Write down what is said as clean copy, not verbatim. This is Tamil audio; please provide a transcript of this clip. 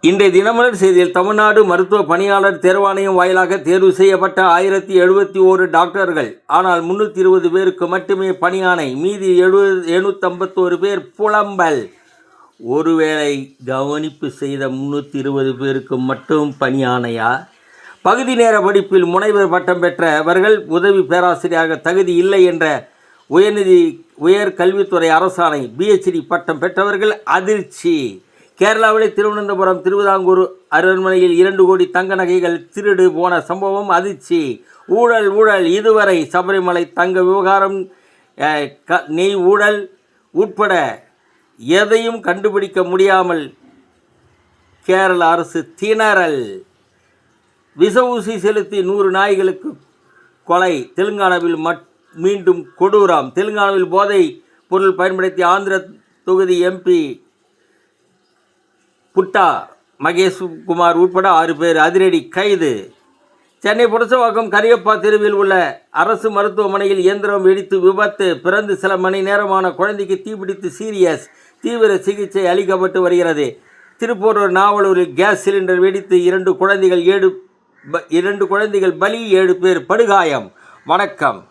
இன்றைய தினமலர் செய்தியில் தமிழ்நாடு மருத்துவ பணியாளர் தேர்வாணையம் வாயிலாக தேர்வு செய்யப்பட்ட 1071 டாக்டர்கள். ஆனால் 320 பேருக்கு மட்டுமே பணியாணை. மீதி 751 பேர் புலம்பல். ஒருவேளை கவனிப்பு செய்த 320 பேருக்கு மட்டும் பணியாணையா? பகுதி நேர படிப்பில் முனைவர் பட்டம் பெற்றவர்கள் உதவி பேராசிரியராக தகுதி இல்லை என்ற உயர்கல்வித்துறை அரசாணை. PhD பட்டம் பெற்றவர்கள் அதிர்ச்சி. கேரளாவில் திருவனந்தபுரம் திருவிதாங்கூர் அரண்மனையில் 2 கோடி தங்க நகைகள் திருடு போன சம்பவம் அதிர்ச்சி. ஊழல் இதுவரை சபரிமலை தங்க விவகாரம், நெய் ஊழல் உட்பட எதையும் கண்டுபிடிக்க முடியாமல் கேரள அரசு திணறல். விஷ ஊசி செலுத்தி 100 நாய்களுக்கு கொலை. தெலுங்கானாவில் மீண்டும் கொடூரம். தெலுங்கானாவில் போதை பொருள் பயன்படுத்தி ஆந்திர தொகுதி MP புட்டா மகேஷ் குமார் உட்பட 6 பேர் அதிரடி கைது. சென்னை புரசவாக்கம் கரியப்பா தெருவில் உள்ள அரசு மருத்துவமனையில் இயந்திரம் வெடித்து விபத்து. பிறந்து சில மணி நேரமான குழந்தைக்கு தீப்பிடித்து சீரியஸ். தீவிர சிகிச்சை அளிக்கப்பட்டு வருகிறது. திருப்பூர் நாவலூரில் கேஸ் சிலிண்டர் வெடித்து 2 குழந்தைகள் பலி, 7 பேர் படுகாயம். வணக்கம்.